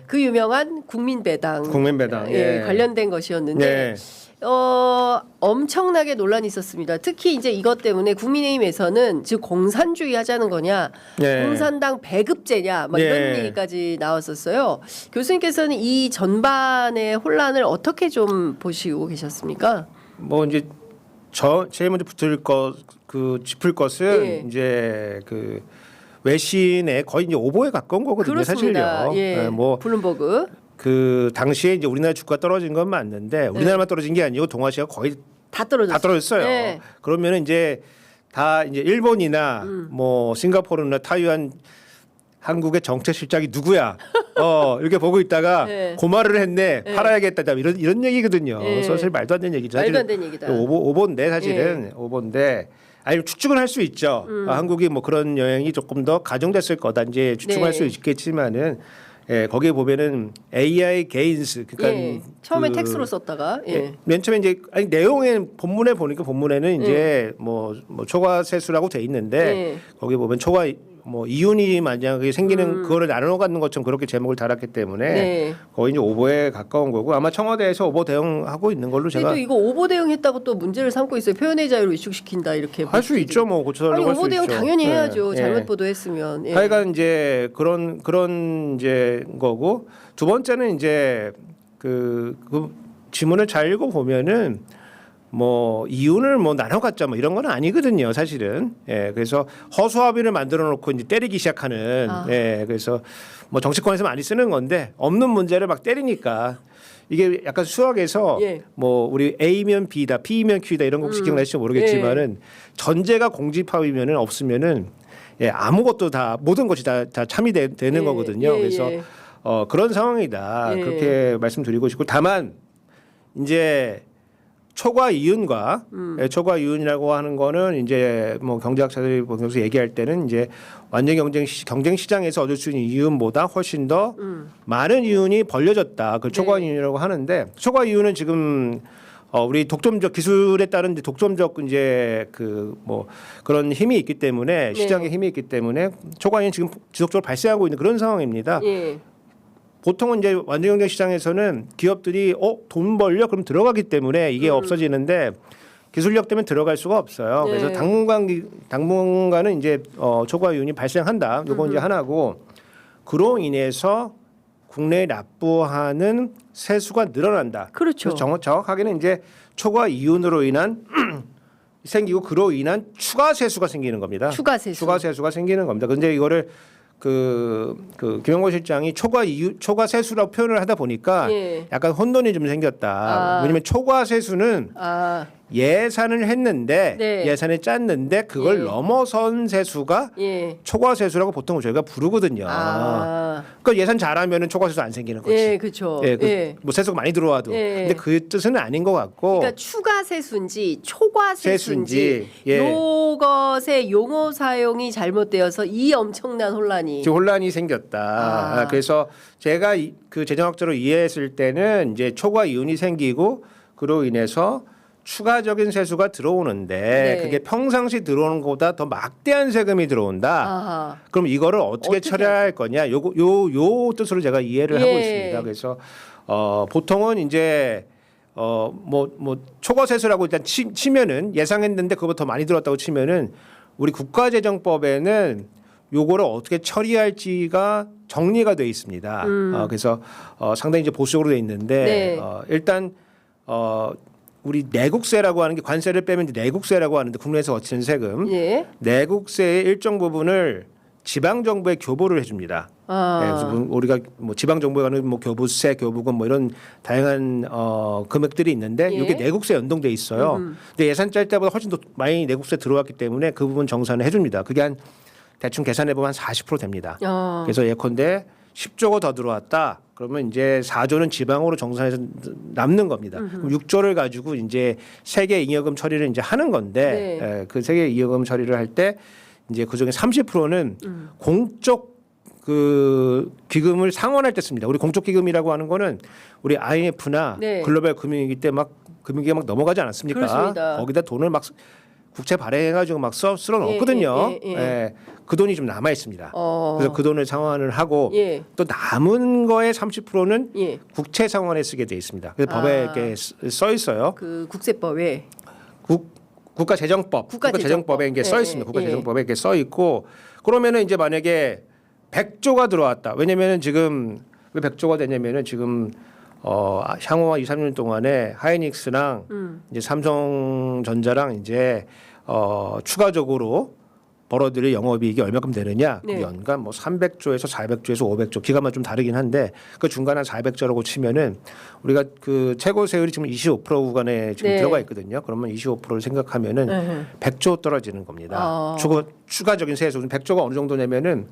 그 유명한 국민배당, 국민배당 예, 관련된 것이었는데 엄청나게 논란이 있었습니다. 특히 이제 이것 때문에 국민의힘에서는 즉 공산주의 하자는 거냐, 공산당 배급제냐, 막 이런 얘기까지 나왔었어요. 교수님께서는 이 전반의 혼란을 어떻게 좀 보시고 계셨습니까? 뭐 이제 제일 먼저 짚을 것은 이제 그 외신의 거의 이제 오보에 가까운 거거든요. 그렇습니다. 사실요. 예. 뭐 블룸버그. 그 당시에 이제 우리나라 주가 떨어진 건 맞는데 우리나라만 떨어진 게 아니고 동아시아가 거의 다 떨어졌어요. 네. 그러면 이제 다 이제 일본이나 뭐 싱가포르나 타이완 한국의 정책 실장이 누구야? 이렇게 보고 있다가 고말을 했네. 팔아야겠다. 이런 얘기거든요. 그래서 사실 말도 안 되는 얘기죠. 말도 안 되는 얘기다. 오보인데 사실은 오보인데. 아니 추측은 할 수 있죠. 한국이 뭐 그런 영향이 조금 더 가중됐을 거다. 이제 추측할 수 있겠지만은 거기에 보면은 AI 게인스 그러니까 처음에 텍스로 썼다가 맨 처음에 이제 내용에 본문에 보니까 본문에는 이제 뭐 초과세수라고 돼 있는데 거기 보면 초과 뭐 이윤이 만약에 생기는 그거를 나눠 갖는 것처럼 그렇게 제목을 달았기 때문에 거의 이제 오보에 가까운 거고 아마 청와대에서 오보 대응하고 있는 걸로 제가. 또 이거 오보 대응했다고 또 문제를 삼고 있어요. 표현의 자유를 위축시킨다 이렇게. 할 수 있죠, 뭐 고쳐달라고 할 수 있죠. 오보 대응 당연히 해야죠. 잘못 보도했으면. 하여간 이제 그런 이제 거고 두 번째는 이제 그 지문을 잘 읽어 보면은. 뭐 이윤을 뭐 나눠 갖자 뭐 이런 건 아니거든요, 사실은. 그래서 허수아비를 만들어 놓고 이제 때리기 시작하는. 그래서 뭐 정치권에서 많이 쓰는 건데 없는 문제를 막 때리니까 이게 약간 수학에서 뭐 우리 A면 B다, B면 Q다 이런 거 혹시 기억나실지 모르겠지만은 전제가 공집합이면은 없으면은 아무것도 다 모든 것이 다 참이 되는 거거든요. 그래서 그런 상황이다 그렇게 말씀드리고 싶고 다만 이제 초과 이윤과 초과 이윤이라고 하는 거는 이제 뭐 경제학자들이 보면서 얘기할 때는 이제 완전 경쟁 시장에서 얻을 수 있는 이윤보다 훨씬 더 많은 이윤이 벌려졌다. 그걸 초과 이윤이라고 하는데 초과 이윤은 지금 우리 독점적 기술에 따른 독점적 이제 그 뭐 그런 힘이 있기 때문에 시장의 힘이 있기 때문에 초과 이윤 지금 지속적으로 발생하고 있는 그런 상황입니다. 보통은 이제 완전 경쟁 시장에서는 기업들이 돈 벌려 그럼 들어가기 때문에 이게 없어지는데 기술력 때문에 들어갈 수가 없어요. 그래서 당분간은 이제 초과 이윤이 발생한다. 요건 이제 하나고 그로 인해서 국내에 납부하는 세수가 늘어난다. 그렇죠. 정확하게는 이제 초과 이윤으로 인한 생기고 그로 인한 추가 세수가 생기는 겁니다. 추가 세수가 생기는 겁니다. 그런데 이거를 김영건 실장이 초과 세수라고 표현을 하다 보니까 약간 혼돈이 좀 생겼다. 왜냐면 초과 세수는 예산을 했는데 예산을 짰는데 그걸 넘어선 세수가 초과 세수라고 보통 저희가 부르거든요. 그러니까 예산 잘하면은 초과 세수 안 생기는 거지. 그렇죠. 뭐 세수가 많이 들어와도. 근데 그 뜻은 아닌 것 같고. 그러니까 추가 세수인지 초과 세수인지 요것의 용어 사용이 잘못되어서 이 엄청난 혼란이 생겼다. 그래서 제가 그 재정학적으로 이해했을 때는 이제 초과 이윤이 생기고 그로 인해서 추가적인 세수가 들어오는데 그게 평상시 들어오는 것보다 더 막대한 세금이 들어온다. 그럼 이거를 어떻게 처리할 거냐? 요 뜻으로 제가 이해를 하고 있습니다. 그래서 보통은 이제 뭐 초과 세수라고 일단 치면은 예상했는데 그거보다 더 많이 들어왔다고 치면은 우리 국가재정법에는 요거를 어떻게 처리할지가 정리가 돼 있습니다. 그래서 상당히 이제 보수적으로 돼 있는데 일단 우리 내국세라고 하는 게 관세를 빼면 이제 내국세라고 하는데 국내에서 거치는 세금 내국세의 일정 부분을 지방 정부에 교부를 해줍니다. 그래서 우리가 뭐 지방 정부에 가는 뭐 교부세, 교부금 뭐 이런 다양한 금액들이 있는데 이게 내국세 연동돼 있어요. 근데 예산 짤 때보다 훨씬 더 많이 내국세 들어왔기 때문에 그 부분 정산을 해줍니다. 그게 한 대충 계산해 보면 한 40% 됩니다. 그래서 예컨대 10조가 더 들어왔다. 그러면 이제 4조는 지방으로 정산해서 남는 겁니다. 그럼 6조를 가지고 이제 세계 잉여금 처리를 이제 하는 건데 그 세계 잉여금 처리를 할 때 이제 그중에 30%는 공적 그 기금을 상환할 때 씁니다. 우리 공적 기금이라고 하는 거는 우리 IMF나 글로벌 금융위기 때 막 금융위기가 막 넘어가지 않았습니까? 그렇습니다. 거기다 돈을 막 국채 발행해가지고 막 쓸어 넣었거든요. 그 돈이 좀 남아 있습니다. 어. 그래서 그 돈을 상환을 하고 예. 또 남은 거의 30%는 예. 국채 상환에 쓰게 돼 있습니다. 그래서 아. 법에 이렇게 써 있어요. 그 국세법에 국가재정법, 국가재정법에 이게 써 있습니다. 국가재정법에 이렇게 써 있고 그러면은 이제 만약에 100조가 들어왔다. 왜냐면은 지금 왜 100조가 되냐면은 지금 향후 2, 3년 동안에 하이닉스랑 이제 삼성전자랑 이제 추가적으로 벌어들일 영업이익이 얼마큼 되느냐? 네. 연간 뭐 300조에서 400조에서 500조 기간만 좀 다르긴 한데 그 중간 한 400조라고 치면은 우리가 그 최고 세율이 지금 25% 구간에 지금 네. 들어가 있거든요. 그러면 25%를 생각하면은 100조 떨어지는 겁니다. 추가적인 세수 100조가 어느 정도냐면은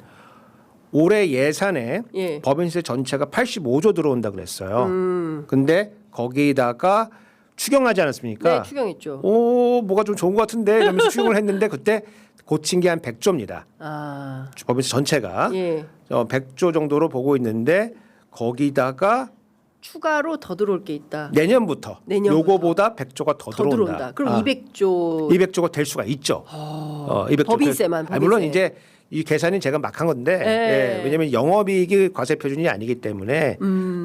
올해 예산에 예. 법인세 전체가 85조 들어온다 그랬어요. 근데 거기다가 추경하지 않았습니까? 네, 추경했죠. 오, 뭐가 좀 좋은 것 같은데 이러면서 추경을 했는데 그때 고친 게 한 100조입니다. 아. 법인세 전체가 예. 100조 정도로 보고 있는데 거기다가 추가로 더 들어올 게 있다. 내년부터 내년부터. 요거보다 100조가 더 들어온다. 그럼 200조 200조가 될 수가 있죠. 200조. 법인세만, 법인세. 물론 이제 이 계산이 제가 막 한 건데 예. 왜냐하면 영업이익이 과세 표준이 아니기 때문에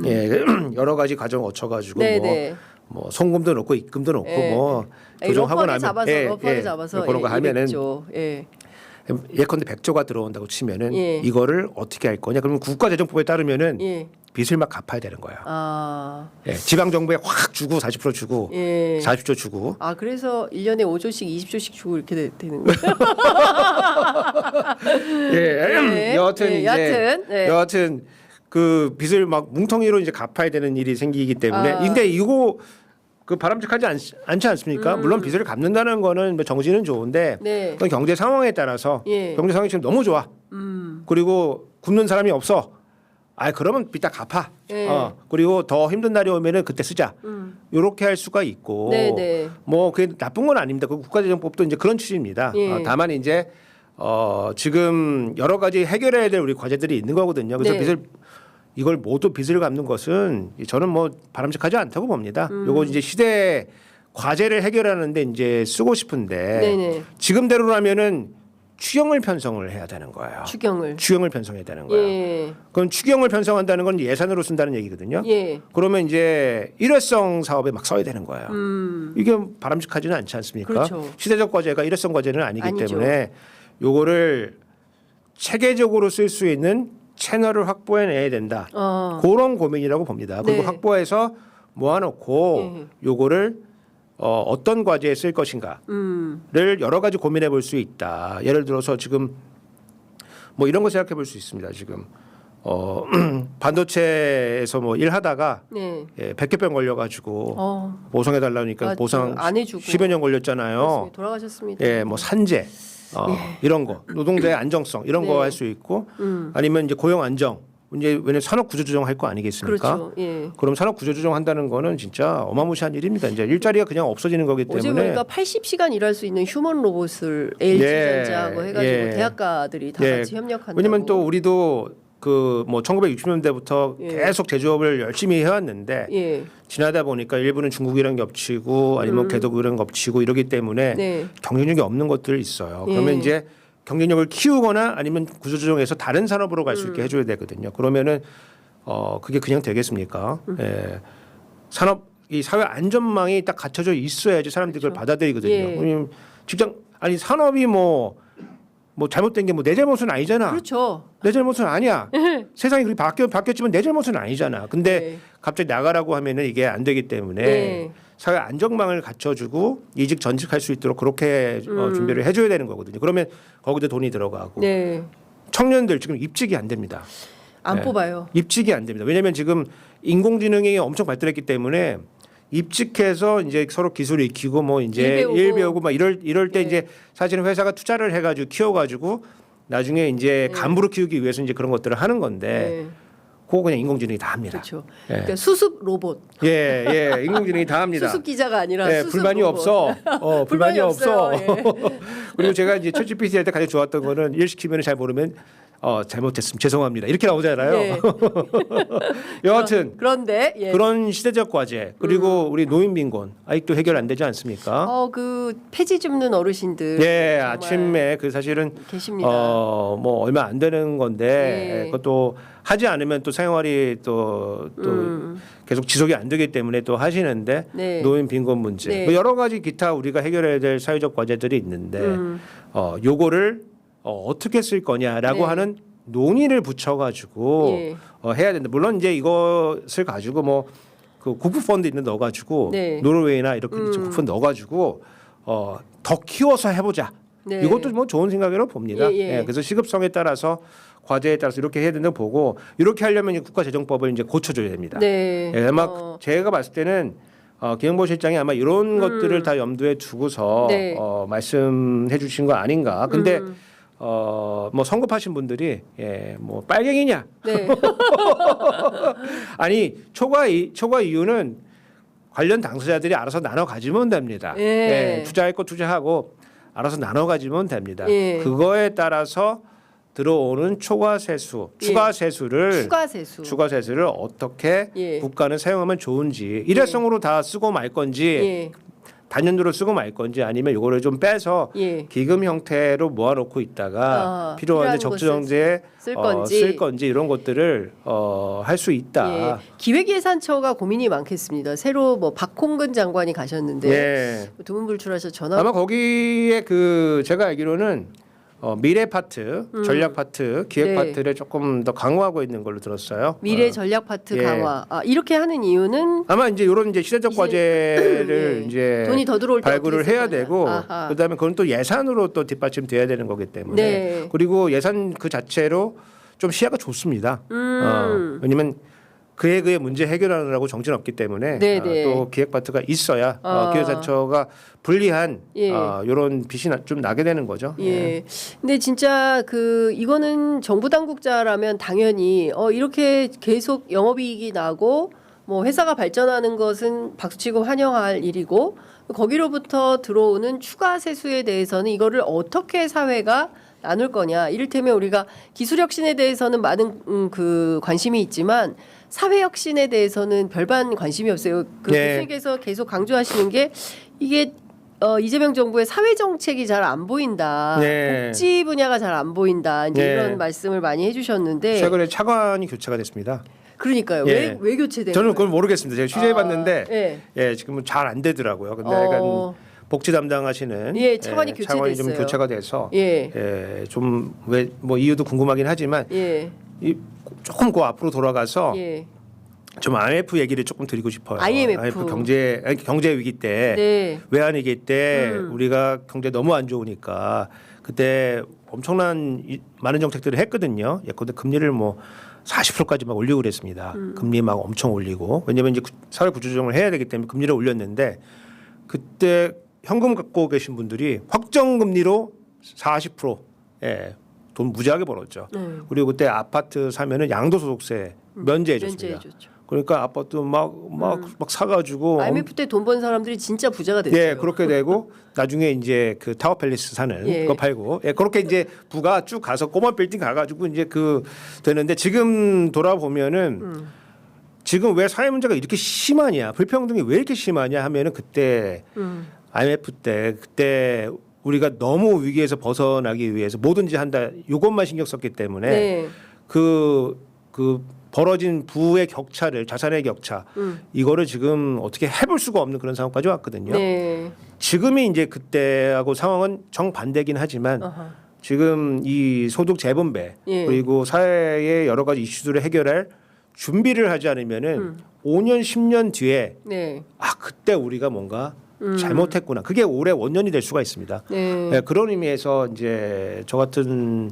예, 여러 가지 과정을 거쳐가지고 네네. 뭐 송금도 넣고 입금도 넣고 예. 뭐 조정하고 나면 러퍼를 잡아서 그런 거 하면은 200조. 예. 예컨대 100조가 들어온다고 치면은 예. 이거를 어떻게 할 거냐? 그러면 국가재정법에 따르면은 예. 빚을 막 갚아야 되는 거예요. 아. 예, 지방 정부에 확 주고 40% 주고 예. 40조 주고. 아, 그래서 1년에 5조씩 20조씩 주고 이렇게 되는 거예요. 예, 여하튼 예, 이제 네. 여하튼 그 빚을 막 뭉텅이로 이제 갚아야 되는 일이 생기기 때문에 근데 이거 그 바람직하지 않지 않습니까? 물론 빚을 갚는다는 거는 뭐 정신은 좋은데 네. 그건 경제 상황에 따라서 예. 경제 상황이 지금 너무 좋아. 그리고 굶는 사람이 없어. 그러면 빚 다 갚아. 예. 그리고 더 힘든 날이 오면은 그때 쓰자. 이렇게 할 수가 있고. 네네. 뭐 그게 나쁜 건 아닙니다. 그 국가재정법도 이제 그런 취지입니다. 예. 다만 이제 지금 여러 가지 해결해야 될 우리 과제들이 있는 거거든요. 그래서 네. 이걸 모두 빚을 갚는 것은 저는 뭐 바람직하지 않다고 봅니다. 요거 이제 시대 과제를 해결하는데 이제 쓰고 싶은데 네네. 지금대로라면은 추경을 편성을 해야 되는 거예요. 추경을 편성해야 되는 거예요. 예. 그럼 추경을 편성한다는 건 예산으로 쓴다는 얘기거든요. 예. 그러면 이제 일회성 사업에 막 써야 되는 거예요. 이게 바람직하지는 않지 않습니까? 그렇죠. 시대적 과제가 일회성 과제는 아니기 아니죠. 때문에 요거를 체계적으로 쓸 수 있는 채널을 확보해내야 된다. 그런 고민이라고 봅니다. 그리고 네. 확보해서 모아놓고 요거를 어떤 과제에 쓸 것인가를 여러 가지 고민해 볼 수 있다. 예를 들어서 지금 뭐 이런 거 생각해 볼 수 있습니다. 지금 반도체에서 뭐 일하다가 네. 100개병 걸려가지고 보상해 달라니까 맞죠. 보상 안 해주고. 10여 년 걸렸잖아요. 그렇습니다. 돌아가셨습니다. 예, 뭐 산재 이런 거 노동자의 안정성 이런 거 네. 할 수 있고 아니면 이제 고용 안정 이제 왜냐면 산업 구조 조정 할 거 아니겠습니까? 그렇죠. 예. 그럼 산업 구조 조정 한다는 거는 진짜 어마무시한 일입니다. 이제 일자리가 그냥 없어지는 거기 때문에 어제 보니까 80시간 일할 수 있는 휴먼 로봇을 LG전자하고 해가지고 대학가들이 다 같이 협력한다고. 왜냐면 또 우리도 그 뭐 1960년대부터 예. 계속 제조업을 열심히 해왔는데 예. 지나다 보니까 일부는 중국이랑 겹치고 아니면 개독이랑 겹치고 이러기 때문에 네. 경쟁력이 없는 것들이 있어요. 예. 그러면 이제 경쟁력을 키우거나 아니면 구조조정해서 다른 산업으로 갈 수 있게 해줘야 되거든요. 그러면은 그게 그냥 되겠습니까? 예. 산업 이 사회 안전망이 딱 갖춰져 있어야지 사람들이 그걸 받아들이거든요. 예. 왜냐면 직장 아니 산업이 뭐 잘못된 게 뭐 내 잘못은 아니잖아. 그렇죠. 내 잘못은 아니야. 세상이 그렇게 바뀌었지만 내 잘못은 아니잖아. 근데 네. 갑자기 나가라고 하면은 이게 안 되기 때문에 네. 사회 안정망을 갖춰주고 이직 전직할 수 있도록 그렇게 준비를 해줘야 되는 거거든요. 그러면 거기도 돈이 들어가고 네. 청년들 지금 입직이 안 됩니다. 안 네. 뽑아요. 입직이 안 됩니다. 왜냐하면 지금 인공지능이 엄청 발달했기 때문에 입직해서 이제 서로 기술을 익히고 뭐 이제 일 배우고 막 이럴 때 네. 이제 사실은 회사가 투자를 해가지고 키워가지고 나중에 이제 간부로 키우기 위해서 이제 그런 것들을 하는 건데 네. 그거 그냥 인공지능이 다 합니다. 그렇죠. 예. 그러니까 수습 로봇. 예, 인공지능이 다 합니다. 수습 기자가 아니라 예, 수습 불만이 로봇. 없어. 불만이 없어. 없어요. 예. 그리고 제가 이제 챗GPT 할 때 가장 좋았던 거는 일 시키면 잘 모르면 잘못했으면 죄송합니다. 이렇게 나오잖아요. 네. 여하튼 그런데 예. 그런 시대적 과제 그리고 우리 노인 빈곤 아직도 해결 안 되지 않습니까? 그 폐지 줍는 어르신들 네, 정말 아침에 그 사실은 계십니다. 뭐 얼마 안 되는 건데 네. 그것도 하지 않으면 또 생활이 또 계속 지속이 안 되기 때문에 또 하시는데 네. 노인 빈곤 문제 네. 뭐 여러 가지 기타 우리가 해결해야 될 사회적 과제들이 있는데 요거를 어떻게 쓸 거냐라고 네. 하는 논의를 붙여가지고 예. 해야 된다. 물론 이제 이것을 가지고 뭐 그 국부 펀드 있는 넣어가지고 네. 노르웨이나 이렇게 국부 펀드 넣어가지고 더 키워서 해보자. 네. 이것도 뭐 좋은 생각이라고 봅니다. 예, 예. 그래서 시급성에 따라서 과제에 따라서 이렇게 해야 된다고 보고 이렇게 하려면 이제 국가재정법을 이제 고쳐줘야 됩니다. 네. 아마 제가 봤을 때는 김영보 실장이 아마 이런 것들을 다 염두에 두고서 네. 말씀해 주신 거 아닌가. 근데 뭐 성급하신 분들이 뭐 빨갱이냐? 네. 아니 초과 이유는 관련 당사자들이 알아서 나눠 가지면 됩니다. 예. 투자할 거 투자하고 알아서 나눠 가지면 됩니다. 예. 그거에 따라서 들어오는 초과 세수, 추가 세수를 추가 세수. 어떻게 예. 국가는 사용하면 좋은지 일회성으로 다 쓰고 말 건지 예. 단연도로 쓰고 말 건지 아니면 이거를 좀 빼서 예. 기금 형태로 모아놓고 있다가 필요한데 필요한 적정제에 쓸 건지 이런 것들을 할 수 있다. 예. 기획예산처가 고민이 많겠습니다. 새로 뭐 박홍근 장관이 가셨는데 예. 두문불출하셔 전화. 아마 거기에 그 제가 알기로는 미래 파트, 전략 파트, 기획 네. 파트를 조금 더 강화하고 있는 걸로 들었어요. 미래 전략 파트 예. 강화. 이렇게 하는 이유는 아마 이제 이런 이제 시대적 과제를 예. 이제 돈이 더 들어올 때 발굴을 어떻게 쓸 해야 거냐. 되고 아하. 그다음에 그건 또 예산으로 또 뒷받침돼야 되는 거기 때문에 네. 그리고 예산 그 자체로 좀 시야가 좁습니다. 왜냐면 그의 문제 해결하느라고 정신 없기 때문에 네네. 또 기획 파트가 있어야 기획산처가 불리한 예. 이런 빛이 좀 나게 되는 거죠. 예. 근데 진짜 이거는 정부 당국자라면 당연히 이렇게 계속 영업이익이 나고 뭐 회사가 발전하는 것은 박수치고 환영할 일이고 거기로부터 들어오는 추가 세수에 대해서는 이거를 어떻게 사회가 나눌 거냐. 이를테면 우리가 기술혁신에 대해서는 많은 관심이 있지만 사회혁신에 대해서는 별반 관심이 없어요. 교수님께서 계속 강조하시는 게 이게 이재명 정부의 사회 정책이 잘 안 보인다. 네. 복지 분야가 잘 안 보인다. 이제 네. 이런 말씀을 많이 해주셨는데. 최근에 차관이 교체가 됐습니다. 그러니까요. 예. 왜 교체돼요? 저는 그걸 모르겠습니다. 제가 취재해봤는데 예. 지금은 잘 안 되더라고요. 근데 약간 복지 담당하시는 차관이 교체됐어요. 차관이 좀 교체가 돼서 예. 좀 왜 뭐 이유도 궁금하긴 하지만 조금 그 앞으로 돌아가서 예. 좀 IMF 얘기를 조금 드리고 싶어요. IMF 경제 위기 때 네. 외환 위기 때 우리가 경제 너무 안 좋으니까 그때 엄청난 많은 정책들을 했거든요. 예컨대 금리를 뭐 40%까지 막 올리고 그랬습니다. 금리 막 엄청 올리고 왜냐면 이제 사회 구조조정을 해야 되기 때문에 금리를 올렸는데 그때 현금 갖고 계신 분들이 확정 금리로 40% 돈 무지하게 벌었죠. 그리고 그때 아파트 사면은 양도소득세 면제해줬습니다. 그러니까 아파트 막 사가지고 IMF 때 돈 번 사람들이 진짜 부자가 됐어요. 예, 그렇게 되고 나중에 이제 그 타워 팰리스 사는 그거 팔고 그렇게 이제 부가 쭉 가서 꼬마 빌딩 가가지고 이제 되는데 지금 돌아보면은 지금 왜 사회 문제가 이렇게 심하냐, 불평등이 왜 이렇게 심하냐 하면은 그때 IMF 때 그때 우리가 너무 위기에서 벗어나기 위해서 뭐든지 한다 이것만 신경 썼기 때문에 그 벌어진 부의 격차를 자산의 격차 이거를 지금 어떻게 해볼 수가 없는 그런 상황까지 왔거든요. 지금이 이제 그때하고 상황은 정반대긴 하지만 지금 이 소득 재분배 그리고 사회의 여러 가지 이슈들을 해결할 준비를 하지 않으면은 5년 10년 뒤에 그때 우리가 뭔가 잘못했구나. 그게 올해 원년이 될 수가 있습니다. 그런 의미에서 이제 저 같은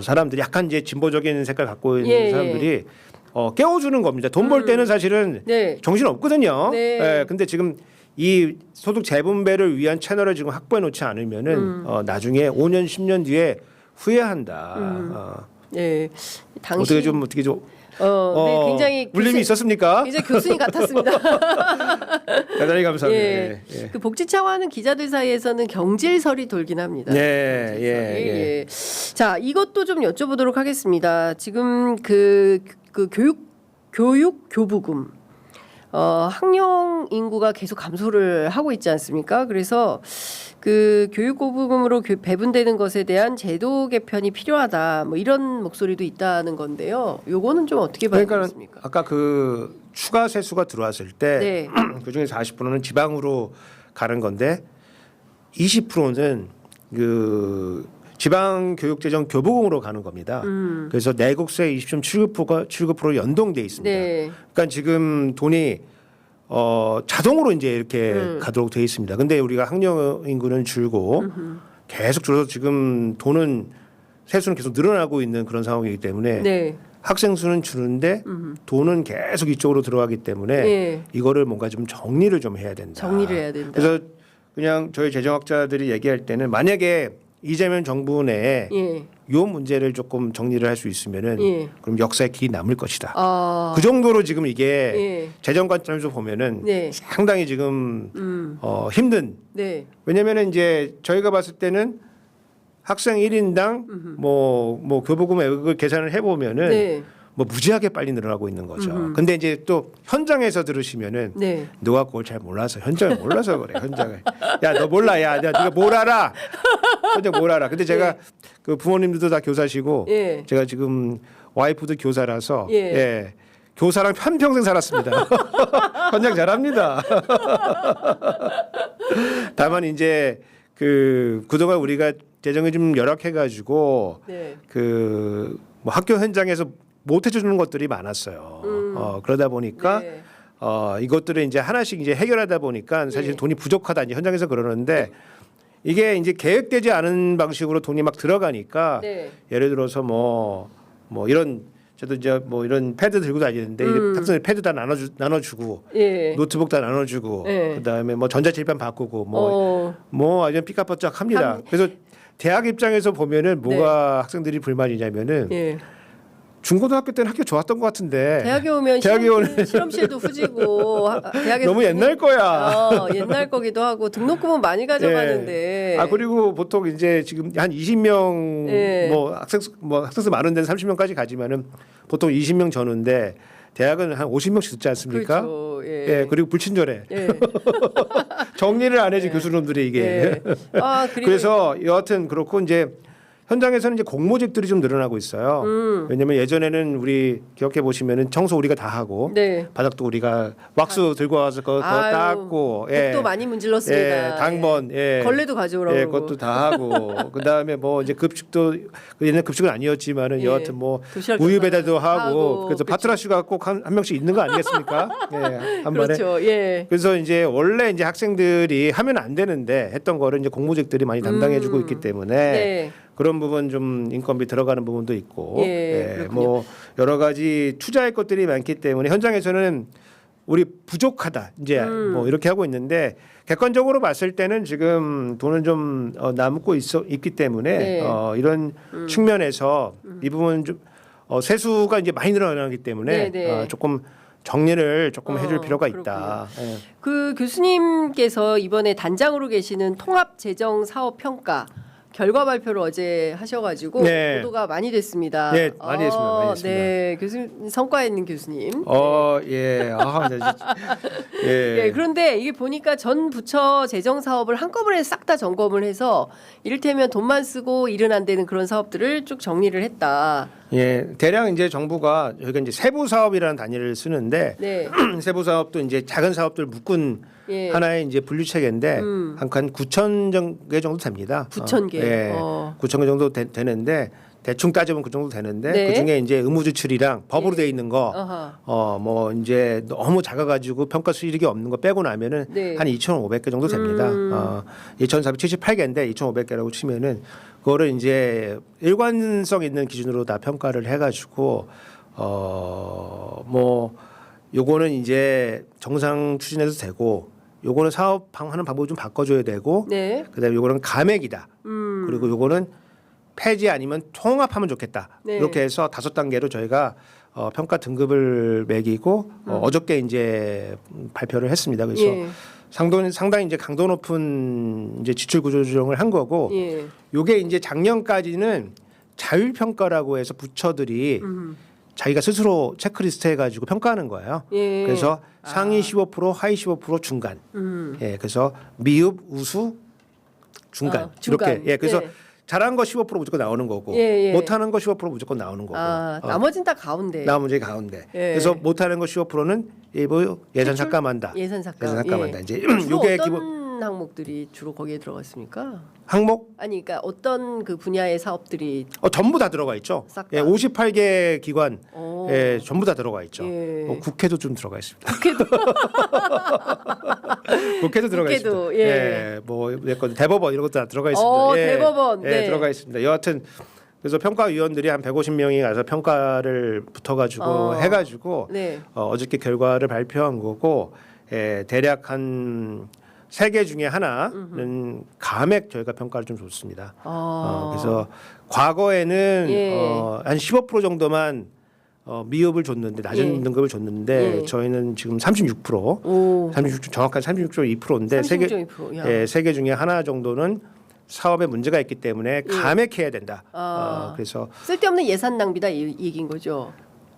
사람들이 약간 이제 진보적인 색깔 갖고 있는 사람들이 깨워주는 겁니다. 돈 벌 때는 사실은 정신 없거든요. 근데 지금 이 소득 재분배를 위한 채널을 지금 확보해 놓지 않으면은 나중에 5년 10년 뒤에 후회한다. 어떻게 좀 굉장히 울림이 있었습니까? 이제 교수님 같았습니다. 대단히 감사합니다. 예. 그 복지 차원은 기자들 사이에서는 경질설이 돌긴 합니다. 예, 예. 자, 이것도 좀 여쭤보도록 하겠습니다. 지금 그 교육 교부금 학령 인구가 계속 감소를 하고 있지 않습니까? 그래서 그 교육 교부금으로 배분되는 것에 대한 제도 개편이 필요하다. 뭐 이런 목소리도 있다는 건데요. 요거는 좀 어떻게 봐야 되겠습니까? 아까 그 추가 세수가 들어왔을 때 네. 그중에 40%는 지방으로 가는 건데 20%는 그 지방교육재정 교부금으로 가는 겁니다. 그래서 내국세 20.79% 연동돼 있습니다. 네. 그러니까 지금 돈이 자동으로 이제 이렇게 가도록 돼 있습니다. 근데 우리가 학령 인구는 줄고 계속 줄어서 지금 돈은 세수는 계속 늘어나고 있는 그런 상황이기 때문에 네. 학생 수는 줄는데 돈은 계속 이쪽으로 들어가기 때문에 네. 이거를 뭔가 좀 정리를 좀 해야 된다. 정리를 해야 된다. 그래서 그냥 저희 재정학자들이 얘기할 때는 만약에 이재명 정부 내에 예. 요 문제를 조금 정리를 할 수 있으면은 예. 그럼 역사의 길이 남을 것이다. 아. 그 정도로 지금 이게 예. 재정 관점에서 보면은 네. 상당히 지금 힘든. 네. 왜냐면은 이제 저희가 봤을 때는 학생 1인당 뭐 교부금액을 계산을 해보면은 네. 뭐 무지하게 빨리 늘어나고 있는 거죠. 근데 이제 또 현장에서 들으시면은 네. 너가 그걸 잘 몰라서 현장을 몰라서 그래. 현장을. 야 너 몰라. 야 네가 뭘 알아. 현장 뭘 알아. 근데 제가 그 부모님들도 다 교사시고 예. 제가 지금 와이프도 교사라서 예. 예. 교사랑 한평생 살았습니다. 현장 잘합니다. 다만 이제 그 그동안 우리가 재정이 좀 열악해가지고 네. 그 뭐 학교 현장에서 못 해주는 것들이 많았어요. 그러다 보니까 네. 이것들을 이제 하나씩 이제 해결하다 보니까 사실 예. 돈이 부족하다 이제 현장에서 그러는데 이게 이제 계획되지 않은 방식으로 돈이 막 들어가니까 네. 예를 들어서 뭐 이런 저도 이제 뭐 이런 패드 들고 다니는데 학생들 패드 다 나눠주고 예. 노트북 다 나눠주고 예. 그다음에 뭐 전자칠판 바꾸고 어. 뭐 아주 삐까뻔쩍 합니다. 그래서 대학 입장에서 보면은 뭐가 학생들이 불만이냐면은 예. 중고등학교 때는 학교 좋았던 것 같은데 대학에 오면 대학에 실험실도 후지고 대학에 너무 옛날 거야. 옛날 거기도 하고 등록금은 많이 가져가는데. 아 그리고 보통 이제 지금 한 20명 예. 학생수 많은 데는 30명까지 가지만은 보통 20명 전후인데 대학은 한 50명씩 듣지 않습니까? 그렇죠. 예. 예, 그리고 불친절해. 예. 정리를 안 해지 교수님들이 이게. 예. 아, 그래서 여하튼 그렇고 이제 현장에서는 이제 공모직들이 좀 늘어나고 있어요. 왜냐면 예전에는 우리 기억해 보시면은 청소 우리가 다 하고 네. 바닥도 우리가 왁스 들고 와서 그거 닦고, 또 많이 문질렀습니다. 예, 당번, 예. 걸레도 가져오라고. 예, 그것도 다 하고 그 다음에 뭐 이제 급식도 옛날 급식은 아니었지만은 예. 여하튼 뭐 도시락 우유 배달도 하고, 하고, 그래서 그치. 파트라슈가 꼭 한 명씩 있는 거 아니겠습니까? 예, 한 번에. 그렇죠. 예. 그래서 이제 원래 이제 학생들이 하면 안 되는데 했던 거를 이제 공모직들이 많이 담당해주고 있기 때문에 네. 그런 부분 좀 인건비 들어가는 부분도 있고, 예, 뭐 여러 가지 투자할 것들이 많기 때문에 현장에서는 우리 부족하다 이제 뭐 이렇게 하고 있는데 객관적으로 봤을 때는 지금 돈은 좀 남고 있기 때문에 네. 이런 측면에서 이 부분 좀 세수가 이제 많이 늘어나기 때문에 네, 네. 조금 정리를 조금 해줄 필요가 그렇군요. 있다. 예. 그 교수님께서 이번에 단장으로 계시는 통합재정사업평가 결과 발표를 어제 하셔가지고 네. 보도가 많이 됐습니다. 네, 많이 됐습니다. 많이 됐습니다. 네, 교수님 성과 있는 교수님. 예. 아, 예. 예, 그런데 이게 보니까 전 부처 재정 사업을 한꺼번에 싹 다 점검을 해서 이를테면 돈만 쓰고 일은 안 되는 그런 사업들을 쭉 정리를 했다. 예, 대략 이제 정부가 저희가 이제 세부 사업이라는 단위를 쓰는데 네. 세부 사업도 이제 작은 사업들 묶은 예. 하나의 이제 분류 체계인데 한 9천 개 정도 됩니다. 9천 개. 예, 9천 개 정도 되는데 대충 따지면 그 정도 되는데 네. 그 중에 이제 의무지출이랑 법으로 돼 있는 거, 어허. 뭐 이제 너무 작아가지고 평가 수익이 없는 거 빼고 나면은 네. 한 2,500개 정도 됩니다. 2,478개인데 2,500개라고 치면은 그거를 이제 일관성 있는 기준으로 다 평가를 해가지고 뭐 요거는 이제 정상 추진해도 되고 요거는 사업하는 방법을 좀 바꿔줘야 되고 네. 그다음에 요거는 감액이다. 그리고 요거는 폐지 아니면 통합하면 좋겠다. 네. 이렇게 해서 5단계로 저희가 평가 등급을 매기고 어저께 이제 발표를 했습니다. 그래서 예. 상당히 이제 강도 높은 이제 지출 구조 조정을 한 거고, 예. 요게 이제 작년까지는 자율 평가라고 해서 부처들이 자기가 스스로 체크리스트 해가지고 평가하는 거예요. 예. 그래서 상위 15%, 하위 15% 중간. 예, 그래서 미흡, 우수, 중간. 중간. 이렇게. 예, 그래서 네. 잘한 거 15% 무조건 나오는 거고, 예, 예. 못하는 거 15% 무조건 나오는 거고. 나머진 다 가운데. 나머지 가운데. 예. 그래서 못하는 거 15%는 일부 예산 삭감한다. 예산 삭감. 예산 삭감한다. 예. 이제 주로 요게 어떤 기본 항목들이 주로 거기에 들어가 있습니까? 항목 아니, 그러니까 어떤 그 분야의 사업들이 전부 다 들어가 있죠. 싹 다. 예, 58개 기관 오. 예, 전부 다 들어가 있죠. 예. 국회도 좀 들어가 있습니다. 국회도 들어가 국회도, 있습니다. 예. 뭐 대법원 이런 것도 다 들어가 있습니다. 예, 대법원. 예, 네. 들어가 있습니다. 여하튼 그래서 평가위원들이 한 150명이 가서 평가를 붙어가지고 해가지고 네. 어저께 결과를 발표한 거고, 예, 대략 한 3개 중에 하나는 감액 저희가 평가를 좀 줬습니다. 그래서 과거에는 예. 한 15% 정도만 미흡을 줬는데 낮은 예. 등급을 줬는데 예. 저희는 지금 36%, 오. 36 정확한 36.2%인데 36.2%. 야. 세 개 중에 하나 정도는 사업에 문제가 있기 때문에 감액해야 된다. 그래서 쓸데없는 예산 낭비다 이 얘기인 거죠.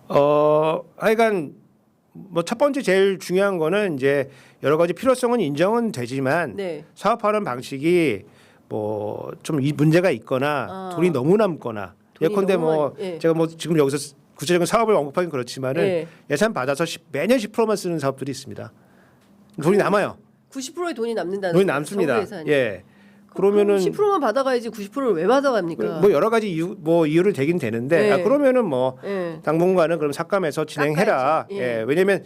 하여간 뭐 첫 번째 제일 중요한 거는 이제 여러 가지 필요성은 인정은 되지만 네. 사업하는 방식이 뭐 좀 문제가 있거나 돈이 너무 남거나, 돈이 예컨대 너무 뭐 많이, 예. 제가 뭐 지금 여기서 구체적인 사업을 언급하긴 그렇지만은 예. 예산 받아서 매년 10%만 쓰는 사업들이 있습니다. 돈이 남아요. 90%의 돈이 남는다는 돈이 거예요, 남습니다. 정부 예산이. 예. 그러면은 10%만 받아가야지 90%를 왜 받아갑니까? 뭐 여러 가지 이유를 대긴 되는데, 예. 그러면은 뭐 예. 당분간은 그럼 삭감해서 진행해라. 깎아야죠. 예. 예. 왜냐면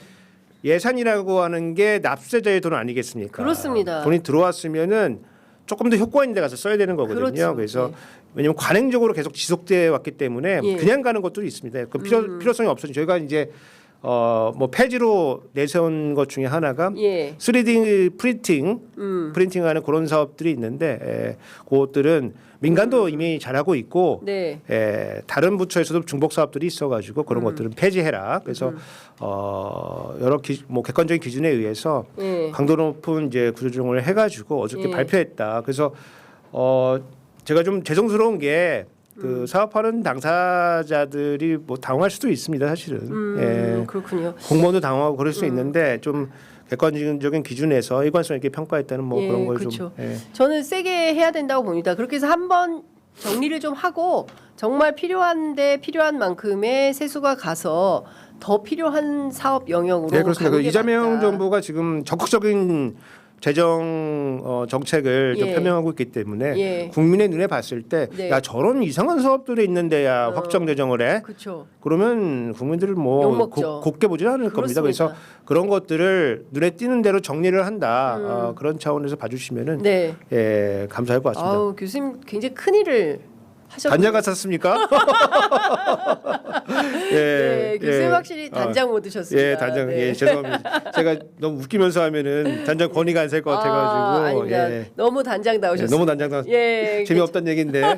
예산이라고 하는 게 납세자의 돈 아니겠습니까? 그렇습니다. 돈이 들어왔으면은 조금 더 효과 있는 데 가서 써야 되는 거거든요. 그렇죠. 그래서 예. 왜냐면 관행적으로 계속 지속돼 왔기 때문에 예. 그냥 가는 것도 있습니다. 그 필요성이 없어진 저희가 이제 뭐 폐지로 내세운 것 중에 하나가 예. 3D 프린팅하는 그런 사업들이 있는데, 그것들은 민간도 이미 잘하고 있고, 네. 다른 부처에서도 중복 사업들이 있어가지고 그런 것들은 폐지해라. 그래서 여러 뭐 객관적인 기준에 의해서 예. 강도 높은 이제 구조조정을 해가지고 어저께 예. 발표했다. 그래서 제가 좀 죄송스러운 게 그 사업하는 당사자들이 뭐 당황할 수도 있습니다, 사실은. 예. 그렇군요. 공무원도 당황하고 그럴 수 있는데 좀 객관적인 기준에서 일관성 있게 평가했다는 뭐 예, 그런 걸 그렇죠. 좀. 예. 저는 세게 해야 된다고 봅니다. 그렇게 해서 한번 정리를 좀 하고 정말 필요한데 필요한 만큼의 세수가 가서 더 필요한 사업 영역으로 네, 그렇습니다. 가는 그 게 이재명 맞다. 정부가 지금 적극적인 재정 정책을 좀 예. 표명하고 있기 때문에 예. 국민의 눈에 봤을 때, 네. 야 저런 이상한 사업들이 있는데야 확정 재정을 해. 그렇죠. 그러면 국민들을 뭐 욕먹죠. 곱게 보지 않을 겁니다. 그래서 그렇습니다. 그런 것들을 눈에 띄는 대로 정리를 한다. 그런 차원에서 봐주시면은 네. 예, 감사할 것 같습니다. 아우 교수님 굉장히 큰 일을 하셨네요. 단장 같았습니까? 네, 교수님 예. 확실히 단장 못 드셨습니다. 예, 단장. 네. 예, 죄송합니다. 제가 너무 웃기면서 하면은 단장 권위가 안 셀 것 같아가지고. 아닙니다. 예. 너무 단장 예, 나오셨습니다. 너무 단장. 예, 재미없다는 얘기인데.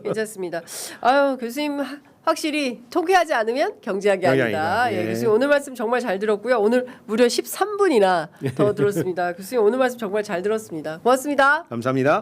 괜찮습니다. 아유 교수님 확실히 통쾌하지 않으면 경제학이 경제학이 아니다. 아니다. 예, 예. 교수님 오늘 말씀 정말 잘 들었고요. 오늘 무려 13분이나 더 들었습니다. 교수님 오늘 말씀 정말 잘 들었습니다. 고맙습니다. 감사합니다.